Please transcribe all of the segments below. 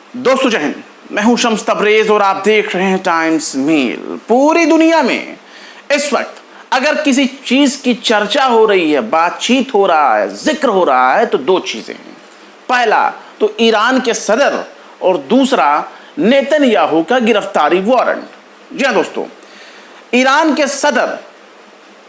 दोस्तों जय हिंद, मैं हूं शम्स तबरेज और आप देख रहे हैं टाइम्स मेल। पूरी दुनिया में इस वक्त अगर किसी चीज की चर्चा हो रही है, बातचीत हो रहा है, जिक्र हो रहा है, तो दो चीजें हैं। पहला तो ईरान के सदर और दूसरा नेतन्याहू का गिरफ्तारी वारंट। जी हाँ दोस्तों, ईरान के सदर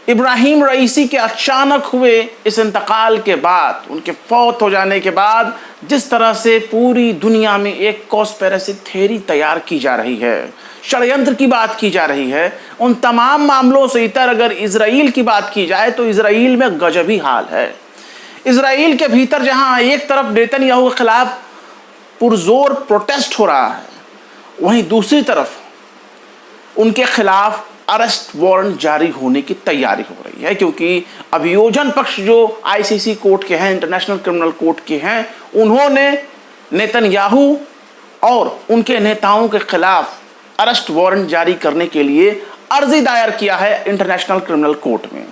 इब्राहिम रईसी के अचानक हुए इस इंतकाल के बाद, उनके फौत हो जाने के बाद जिस तरह से पूरी दुनिया में एक कॉन्स्पिरेसी थ्योरी तैयार की जा रही है, षड्यंत्र की बात की जा रही है, उन तमाम मामलों से इतर अगर इजराइल की बात की जाए तो इजराइल में गजबी हाल है। इजराइल के भीतर जहां एक तरफ नेतन्याहू के खिलाफ पुरजोर प्रोटेस्ट हो रहा है, वहीं दूसरी तरफ उनके खिलाफ अरेस्ट वारंट जारी होने की तैयारी हो रही है, क्योंकि अभियोजन पक्ष जो आईसीसी कोर्ट के हैं, इंटरनेशनल क्रिमिनल कोर्ट के हैं, उन्होंने नेतन्याहू और उनके नेताओं के खिलाफ अरेस्ट वारंट जारी करने के लिए अर्जी दायर किया है इंटरनेशनल क्रिमिनल कोर्ट में।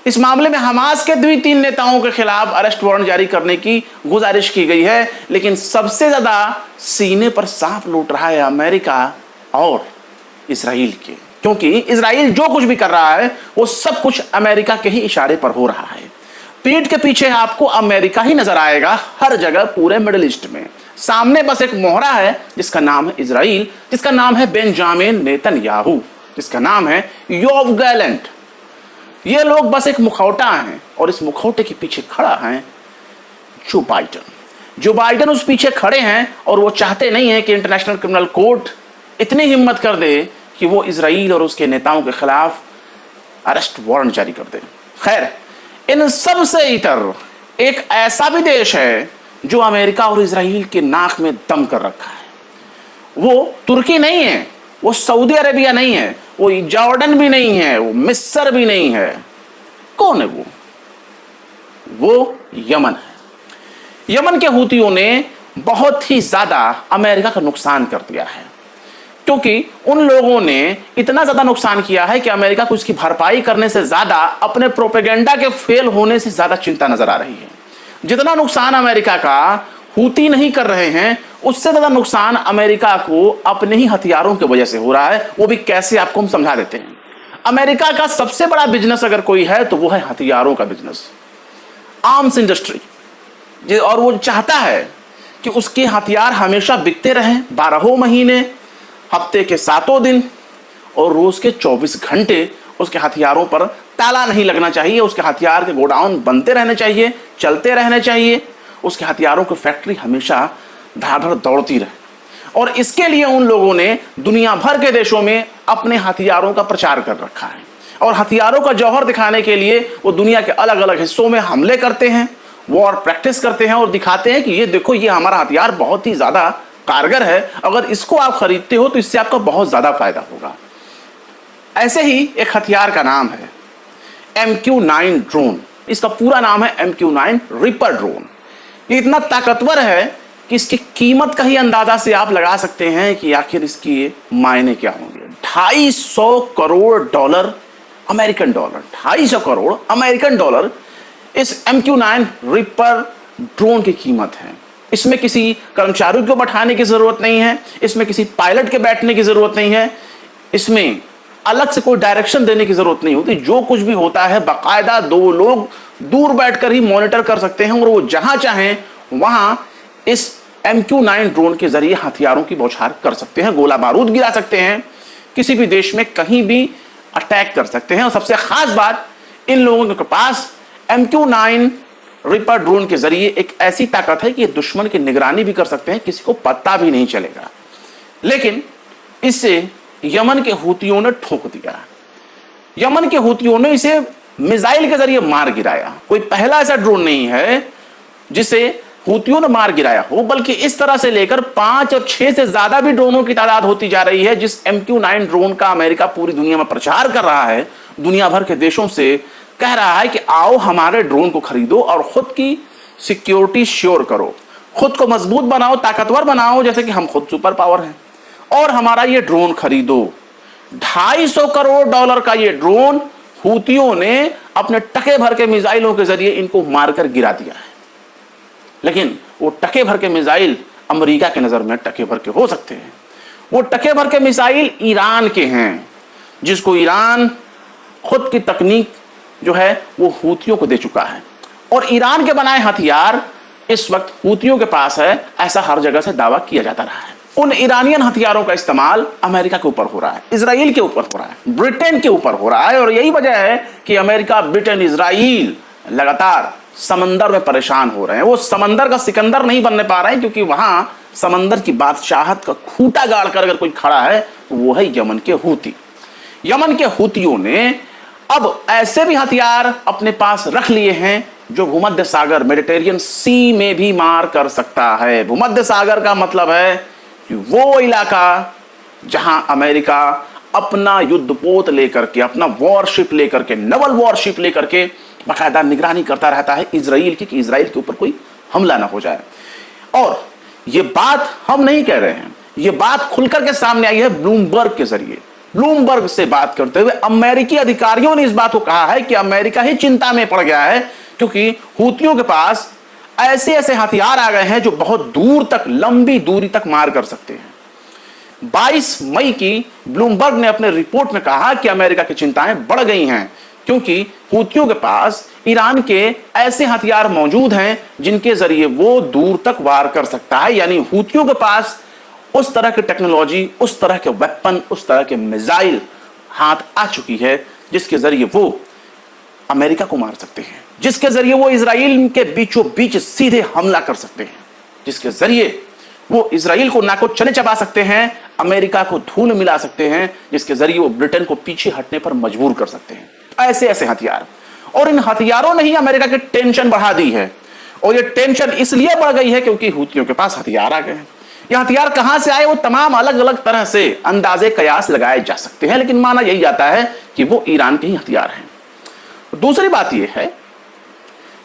इस मामले में हमास के भी 3 नेताओं के खिलाफ अरेस्ट वारंट जारी करने की गुजारिश की गई है, लेकिन सबसे ज्यादा सीने पर सांप लूट रहा है अमेरिका और इसराइल के, क्योंकि इजराइल जो कुछ भी कर रहा है वो सब कुछ अमेरिका के ही इशारे पर हो रहा है। पीठ के पीछे आपको अमेरिका ही नजर आएगा हर जगह पूरे मिडिल ईस्ट में। सामने बस एक मोहरा है जिसका नाम है इजराइल, जिसका नाम है बेंजामिन नेतन्याहू, जिसका नाम है योव गैलेंट। ये लोग बस एक मुखौटा हैं और इस मुखौटे के पीछे खड़ा है जो बाइडन उस पीछे खड़े हैं और वो चाहते नहीं है कि इंटरनेशनल क्रिमिनल कोर्ट इतनी हिम्मत कर दे कि वो इजराइल और उसके नेताओं के खिलाफ अरेस्ट वारंट जारी कर दे। खैर, इन सब से इतर एक ऐसा भी देश है जो अमेरिका और इजराइल के नाक में दम कर रखा है। वो तुर्की नहीं है, वो सऊदी अरेबिया नहीं है, वो जॉर्डन भी नहीं है, वो मिस्र भी नहीं है। कौन है वो यमन है। यमन के हूतियों ने बहुत ही ज्यादा अमेरिका का नुकसान कर दिया है, क्योंकि उन लोगों ने इतना ज्यादा नुकसान किया है कि अमेरिका को इसकी भरपाई करने से ज्यादा अपने प्रोपेगेंडा के फेल होने से ज्यादा चिंता नजर आ रही है। जितना नुकसान अमेरिका का हूती नहीं कर रहे हैं, उससे ज्यादा नुकसान अमेरिका को अपने ही हथियारों की वजह से हो रहा है। वो भी कैसे, आपको हम समझा देते हैं। अमेरिका का सबसे बड़ा बिजनेस अगर कोई है तो वो है हथियारों का बिजनेस, आर्म्स इंडस्ट्री। और वो चाहता है कि उसके हथियार हमेशा बिकते रहें, 12 महीने, हफ्ते के 7 दिन और रोज के 24 घंटे उसके हथियारों पर ताला नहीं लगना चाहिए। उसके हथियार के गोडाउन बनते रहने चाहिए, चलते रहने चाहिए। उसके हथियारों की फैक्ट्री हमेशा धाड़ दौड़ती रहे। और इसके लिए उन लोगों ने दुनिया भर के देशों में अपने हथियारों का प्रचार कर रखा है और हथियारों का जौहर दिखाने के लिए वो दुनिया के अलग अलग हिस्सों में हमले करते हैं, वॉर प्रैक्टिस करते हैं और दिखाते हैं कि ये देखो, ये हमारा हथियार बहुत ही ज्यादा कारगर है, अगर इसको आप खरीदते हो तो इससे आपका बहुत ज्यादा फायदा होगा। ऐसे ही एक हथियार का नाम है MQ-9 ड्रोन। इसका पूरा नाम है MQ-9 रिपर ड्रोन। ये इतना ताकतवर है कि इसकी कीमत का ही अंदाजा से आप लगा सकते हैं कि आखिर इसकी मायने क्या होंगे। 250 crore dollar, American dollar, 250 crore American dollar इस MQ-9 रिपर ड्रोन की कीमत है। इसमें किसी कर्मचारी को बैठाने की जरूरत नहीं है, इसमें किसी पायलट के बैठने की जरूरत नहीं है, इसमें अलग से कोई डायरेक्शन देने की जरूरत नहीं होती। जो कुछ भी होता है बाकायदा 2 लोग दूर बैठकर ही मॉनिटर कर सकते हैं और वो जहां चाहें वहां इस MQ-9 ड्रोन के जरिए हथियारों की बौछार कर सकते हैं, गोला बारूद गिरा सकते हैं, किसी भी देश में कहीं भी अटैक कर सकते हैं। और सबसे खास बात, इन लोगों के पास MQ-9 रिपर ड्रोन के जरिए एक ऐसी ताकत है कि ये दुश्मन की निगरानी भी कर सकते हैं, किसी को पता भी नहीं चलेगा। लेकिन इससे यमन के हूतियों ने ठोक दिया। यमन के हूतियों ने इसे मिसाइल के जरिए मार गिराया। कोई पहला ऐसा ड्रोन नहीं है जिसे हूतियों ने मार गिराया हो, बल्कि इस तरह से लेकर 5 और 6 से ज्यादा भी ड्रोनों की तादाद होती जा रही है। जिस MQ-9 ड्रोन का अमेरिका पूरी दुनिया में प्रचार कर रहा है, दुनिया भर के देशों से कह रहा है कि आओ हमारे ड्रोन को खरीदो और खुद की सिक्योरिटी श्योर करो, खुद को मजबूत बनाओ, ताकतवर बनाओ, जैसे कि हम खुद सुपर पावर हैं, और हमारा ये ड्रोन खरीदो। 250 करोड़ डॉलर का ये ड्रोन हूतियों ने अपने टके भर के मिसाइलों के जरिए इनको मारकर गिरा दिया है। लेकिन वो टके भर के मिसाइल अमेरिका की नजर में टके भर के हो सकते हैं। वो टके भर के मिसाइल ईरान के हैं, जिसको ईरान खुद की तकनीक जो है वो हूतियों को दे चुका है, और ईरान के बनाए हथियार इस वक्त हूतियों के पास है, ऐसा हर जगह से दावा किया जाता रहा है। उन ईरानियन हथियारों का इस्तेमाल अमेरिका के ऊपर हो रहा है, इजराइल के ऊपर हो रहा है, ब्रिटेन के ऊपर हो रहा है, और यही वजह है कि अमेरिका, ब्रिटेन, इजराइल लगातार समंदर में परेशान हो रहे हैं। वो समंदर का सिकंदर नहीं बनने पा रहे हैं, क्योंकि वहां समंदर की बादशाहत का खूंटा गाड़ कर अगर कोई खड़ा है तो वो है यमन के हूती। यमन के हूतियों ने अब ऐसे भी हथियार अपने पास रख लिए हैं जो भूमध्य सागर, मेडिटेरियन सी में भी मार कर सकता है। भूमध्य सागर का मतलब है कि वो इलाका जहां अमेरिका अपना युद्धपोत लेकर के, अपना वॉरशिप लेकर के, नवल वॉरशिप लेकर के बाकायदा निगरानी करता रहता है इजराइल की, कि इजराइल के ऊपर कोई हमला ना हो जाए। और ये बात हम नहीं कह रहे हैं, ये बात खुलकर के सामने आई है ब्लूमबर्ग के जरिए। ब्लूमबर्ग से बात करते हुए अमेरिकी अधिकारियों ने इस बात को कहा है कि अमेरिका ही चिंता में पड़ गया है, क्योंकि हूतियों के पास ऐसे ऐसे हथियार आ गए हैं जो बहुत दूर तक, लंबी दूरी तक मार कर सकते हैं। 22 मई की ब्लूमबर्ग ने अपने रिपोर्ट में कहा कि अमेरिका की चिंताएं बढ़ गई हैं, क्योंकि हूतियों के पास ईरान के ऐसे हथियार मौजूद हैं जिनके जरिए वो दूर तक वार कर सकता है। यानी हूतियों के पास उस तरह की टेक्नोलॉजी, उस तरह के वेपन, उस तरह के मिसाइल हाथ आ चुकी है जिसके जरिए वो अमेरिका को मार सकते हैं, जिसके जरिए वो इजराइल के बीचों बीच सीधे हमला कर सकते हैं, जिसके जरिए वो इजराइल को नाको चने चबा सकते हैं, अमेरिका को धूल मिला सकते हैं, जिसके जरिए वो ब्रिटेन को पीछे हटने पर मजबूर कर सकते हैं। ऐसे ऐसे हथियार, और इन हथियारों ने ही अमेरिका की टेंशन बढ़ा दी है। और ये टेंशन इसलिए बढ़ गई है क्योंकि हूतियों के पास हथियार आ गए हैं। ये हथियार कहां से आए, वो तमाम अलग अलग तरह से अंदाजे कयास लगाए जा सकते हैं, लेकिन माना यही जाता है कि वो ईरान के ही हथियार हैं। दूसरी बात यह है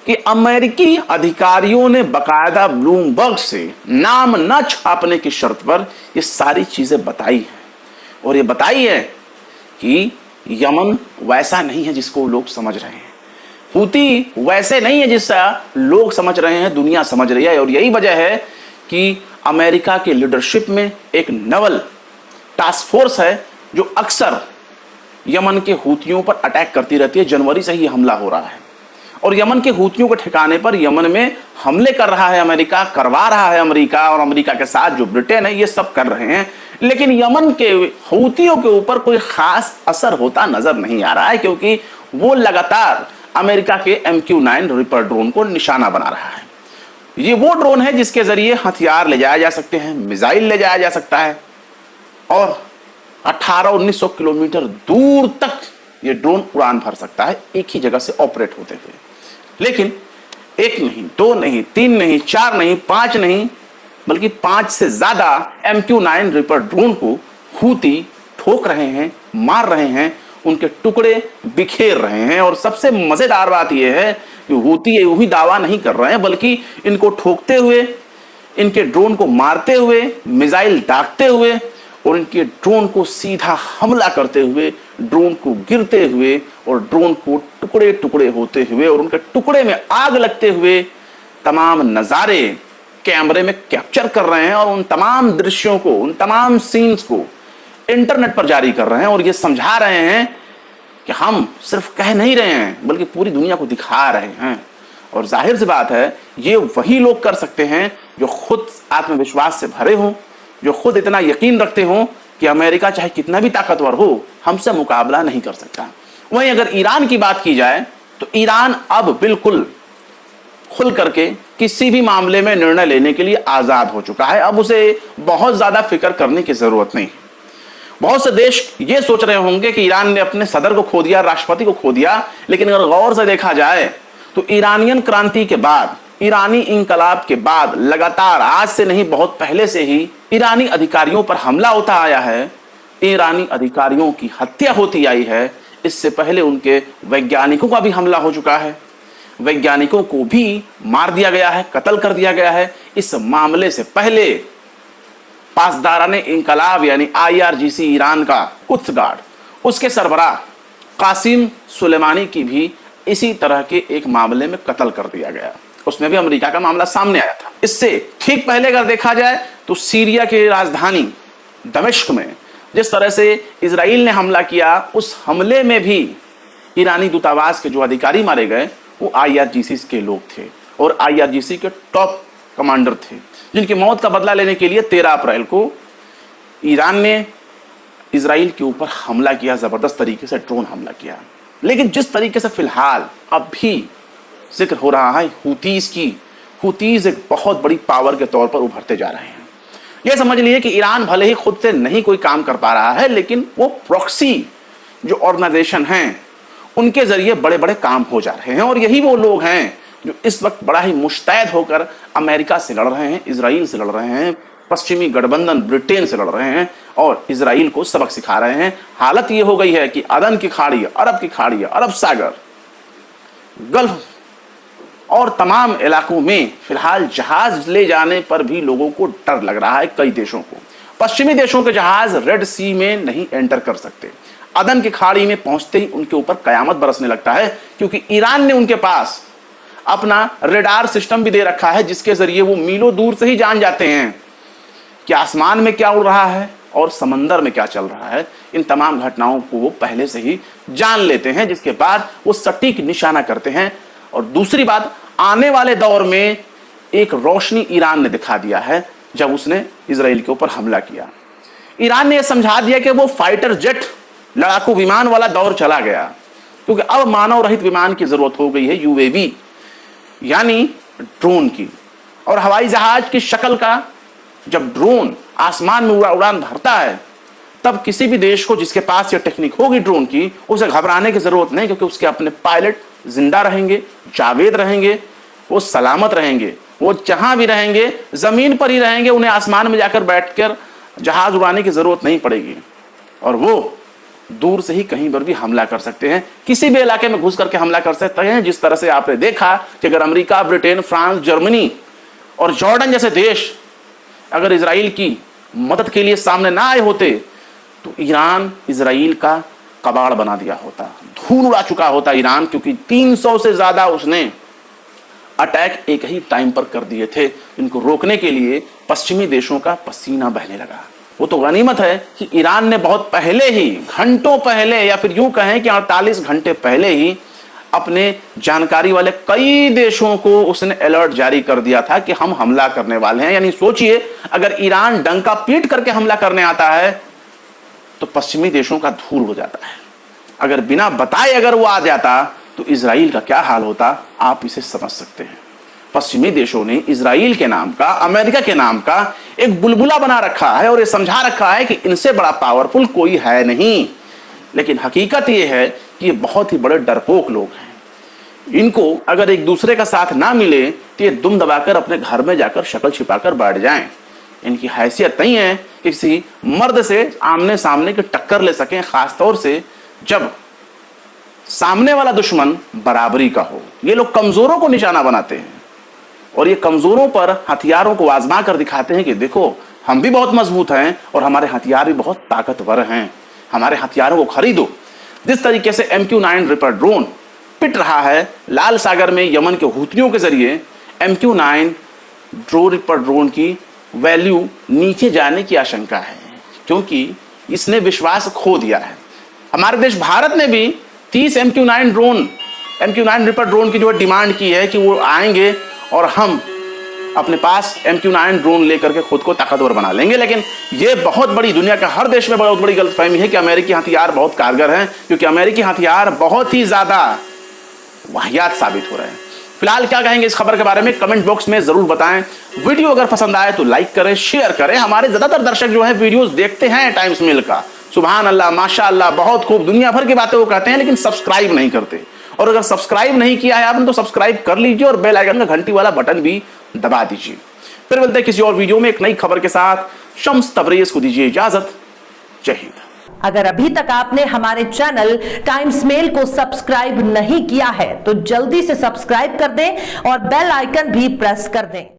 कि अमेरिकी अधिकारियों ने बकायदा ब्लूमबर्ग से नाम न छापने की शर्त पर ये सारी चीजें बताई हैं, और ये बताई है कि यमन वैसा नहीं है जिसको लोग समझ रहे हैं, हूती वैसे नहीं है जिससा लोग समझ रहे हैं, दुनिया समझ रही है। और यही वजह है कि अमेरिका के लीडरशिप में एक नवल टास्क फोर्स है जो अक्सर यमन के हूतियों पर अटैक करती रहती है। जनवरी से ही हमला हो रहा है, और यमन के हूतियों के ठिकाने पर यमन में हमले कर रहा है अमेरिका, करवा रहा है अमेरिका, और अमेरिका के साथ जो ब्रिटेन है, ये सब कर रहे हैं। लेकिन यमन के हूतियों के ऊपर कोई खास असर होता नजर नहीं आ रहा है, क्योंकि वो लगातार अमेरिका के MQ-9 रिपर ड्रोन को निशाना बना रहा है। ये वो ड्रोन है जिसके जरिए हथियार ले जाया जा सकते हैं, मिसाइल ले जाया जा सकता है, और 1800-1900 किलोमीटर दूर तक ये ड्रोन उड़ान भर सकता है एक ही जगह से ऑपरेट होते हुए। लेकिन एक नहीं, दो नहीं, तीन नहीं, चार नहीं, 5 नहीं, बल्कि 5 से ज्यादा MQ-9 रिपर ड्रोन को हूती ठोक रहे हैं, मार रहे हैं, उनके टुकड़े बिखेर रहे हैं। और सबसे मजेदार बात यह है कि हूती ये वही दावा नहीं कर रहे हैं, बल्कि इनको ठोकते हुए, इनके ड्रोन को मारते हुए, मिसाइल दागते हुए, और इनके ड्रोन को सीधा हमला करते हुए, ड्रोन को गिरते हुए, और ड्रोन को टुकड़े टुकड़े होते हुए, और उनके टुकड़े में आग लगते हुए तमाम नज़ारे कैमरे में कैप्चर कर रहे हैं, और उन तमाम दृश्यों को, उन तमाम सीन्स को इंटरनेट पर जारी कर रहे हैं, और ये समझा रहे हैं कि हम सिर्फ कह नहीं रहे हैं बल्कि पूरी दुनिया को दिखा रहे हैं। और जाहिर सी बात है, ये वही लोग कर सकते हैं जो खुद आत्मविश्वास से भरे हों, जो खुद इतना यकीन रखते हों कि अमेरिका चाहे कितना भी ताकतवर हो, हमसे मुकाबला नहीं कर सकता। वहीं अगर ईरान की बात की जाए तो ईरान अब बिल्कुल खुल करके किसी भी मामले में निर्णय लेने के लिए आजाद हो चुका है। अब उसे बहुत ज्यादा फिक्र करने की जरूरत नहीं। बहुत से देश ये सोच रहे होंगे कि ईरान ने अपने सदर को खो दिया, राष्ट्रपति को खो दिया, लेकिन अगर गौर से देखा जाए तो ईरानियन क्रांति के बाद, ईरानी इंकलाब के बाद लगातार, आज से नहीं बहुत पहले से ही ईरानी अधिकारियों पर हमला होता आया है, ईरानी अधिकारियों की हत्या होती आई है। इससे पहले उनके वैज्ञानिकों का भी हमला हो चुका है, वैज्ञानिकों को भी मार दिया गया है, कत्ल कर दिया गया है। इस मामले से पहले पासदाराने इंकलाब यानी IRGC ईरान का कुद्स गार्ड, उसके सरबराह कासिम सुलेमानी की भी इसी तरह के एक मामले में कत्ल कर दिया गया। उसमें भी अमेरिका का मामला सामने आया था। इससे ठीक पहले अगर देखा जाए तो सीरिया के राजधानी दमिश्क में जिस तरह से इजराइल ने हमला किया, उस हमले में भी ईरानी दूतावास के जो अधिकारी मारे गए वो IRGC के लोग थे और IRGC के टॉप कमांडर थे, जिनकी मौत का बदला लेने के लिए 13 अप्रैल को ईरान ने इजराइल के ऊपर हमला किया, जबरदस्त तरीके से ड्रोन हमला किया। लेकिन जिस तरीके से फिलहाल अब भी जिक्र हो रहा है हुतीज की, हुतीज एक बहुत बड़ी पावर के तौर पर उभरते जा रहे हैं। यह समझ लीजिए कि ईरान भले ही खुद से नहीं कोई काम कर पा रहा है, लेकिन वो प्रॉक्सी जो ऑर्गेनाइजेशन हैं उनके जरिए बड़े बड़े काम हो जा रहे हैं। और यही वो लोग हैं जो इस वक्त बड़ा ही मुस्तैद होकर अमेरिका से लड़ रहे हैं, इजराइल से लड़ रहे हैं, पश्चिमी गठबंधन ब्रिटेन से लड़ रहे हैं और इजराइल को सबक सिखा रहे हैं। हालत ये हो गई है कि अदन की खाड़ी, अरब की खाड़ी, अरब सागर, गल्फ और तमाम इलाकों में फिलहाल जहाज ले जाने पर भी लोगों को डर लग रहा है। कई देशों को, पश्चिमी देशों के जहाज रेड सी में नहीं एंटर कर सकते। अदन की खाड़ी में पहुंचते ही उनके ऊपर कयामत बरसने लगता है, क्योंकि ईरान ने उनके पास अपना रेडार सिस्टम भी दे रखा है, जिसके जरिए वो मीलों दूर से ही जान जाते हैं कि आसमान में क्या उड़ रहा है और समंदर में क्या चल रहा है। इन तमाम घटनाओं को वो पहले से ही जान लेते हैं, जिसके बाद वो सटीक निशाना करते हैं। और दूसरी बात, आने वाले दौर में एक रोशनी ईरान ने दिखा दिया है जब उसने इजराइल के ऊपर हमला किया। ईरान ने यह समझा दिया कि वो फाइटर जेट, लड़ाकू विमान वाला दौर चला गया, क्योंकि अब मानव रहित विमान की जरूरत हो गई है, UAV यानी ड्रोन की। और हवाई जहाज की शक्ल का जब ड्रोन आसमान में उड़ान भरता है, तब किसी भी देश को जिसके पास ये टेक्निक होगी ड्रोन की, उसे घबराने की जरूरत नहीं, क्योंकि उसके अपने पायलट जिंदा रहेंगे, जावेद रहेंगे, वो सलामत रहेंगे। वो जहां भी रहेंगे जमीन पर ही रहेंगे, उन्हें आसमान में जाकर बैठकर जहाज उड़ाने की जरूरत नहीं पड़ेगी और वो दूर से ही कहीं पर भी हमला कर सकते हैं, किसी भी इलाके में घुस करके हमला कर सकते हैं। जिस तरह से आपने देखा कि अगर अमेरिका, ब्रिटेन, फ्रांस, जर्मनी और जॉर्डन जैसे देश अगर इजराइल की मदद के लिए सामने ना आए होते तो ईरान इजराइल का कबाड़ बना दिया होता, धूल उड़ा चुका होता ईरान, क्योंकि 300 से ज्यादा उसने अटैक एक ही टाइम पर कर दिए थे। इनको रोकने के लिए पश्चिमी देशों का पसीना बहने लगा। वो तो गनीमत है कि ईरान ने बहुत पहले ही, घंटों पहले, या फिर यूं कहें कि 48 घंटे पहले ही अपने जानकारी वाले कई देशों को उसने अलर्ट जारी कर दिया था कि हम हमला करने वाले हैं। यानी सोचिए, अगर ईरान डंका पीट करके हमला करने आता है तो पश्चिमी देशों का धूल हो जाता है। अगर बिना बताए अगर वो आ जाता तो इजराइल का क्या हाल होता, आप इसे समझ सकते हैं। पश्चिमी देशों ने इजराइल के नाम का, अमेरिका के नाम का एक बुलबुला बना रखा है और ये समझा रखा है कि इनसे बड़ा पावरफुल कोई है नहीं। लेकिन हकीकत ये है कि ये बहुत ही बड़े डरपोक लोग हैं। इनको अगर एक दूसरे का साथ ना मिले तो ये दुम दबाकर अपने घर में जाकर शक्ल छिपाकर बैठ जाएं। इनकी हैसियत नहीं है कि किसी मर्द से आमने सामने की टक्कर ले सकें, खासतौर से जब सामने वाला दुश्मन बराबरी का हो। ये लोग कमजोरों को निशाना बनाते हैं और ये कमजोरों पर हथियारों को आजमा कर दिखाते हैं कि देखो, हम भी बहुत मजबूत हैं और हमारे हथियार भी बहुत ताकतवर हैं, हमारे हथियारों को खरीदो। जिस तरीके से MQ-9 रिपर ड्रोन पिट रहा है लाल सागर में यमन के हूथियों के जरिए, MQ-9 रिपर ड्रोन की वैल्यू नीचे जाने की आशंका है, क्योंकि इसने विश्वास खो दिया है। हमारे देश भारत ने भी 30 MQ-9 रिपर ड्रोन की जो डिमांड की है कि वो आएंगे और हम अपने पास MQ-9 ड्रोन लेकर के खुद को ताकतवर बना लेंगे। लेकिन ये बहुत बड़ी, दुनिया का हर देश में बहुत बड़ी गलतफहमी है कि अमेरिकी हथियार बहुत कारगर हैं, क्योंकि अमेरिकी हथियार बहुत ही ज्यादा वाहियात साबित हो रहे हैं। फिलहाल क्या कहेंगे इस खबर के बारे में कमेंट बॉक्स में जरूर बताएं। वीडियो अगर पसंद आए तो लाइक करें, शेयर करें। हमारे ज्यादातर दर्शक जो है वीडियोस देखते हैं टाइम्स मेल का, सुभान अल्लाह, माशाअल्लाह, बहुत खूब, दुनिया भर की बातें वो कहते हैं, लेकिन सब्सक्राइब नहीं करते। और अगर सब्सक्राइब नहीं किया है आपने तो सब्सक्राइब कर लीजिए और बेल आइकन का घंटी वाला बटन भी दबा दीजिए। फिर मिलते हैं किसी और वीडियो में एक नई खबर के साथ। शम्स तबरेज को दीजिए इजाजत। जय हिंद। अगर अभी तक आपने हमारे चैनल टाइम्स मेल को सब्सक्राइब नहीं किया है तो जल्दी से सब्सक्राइब कर दें और बेल आइकन भी प्रेस कर दें।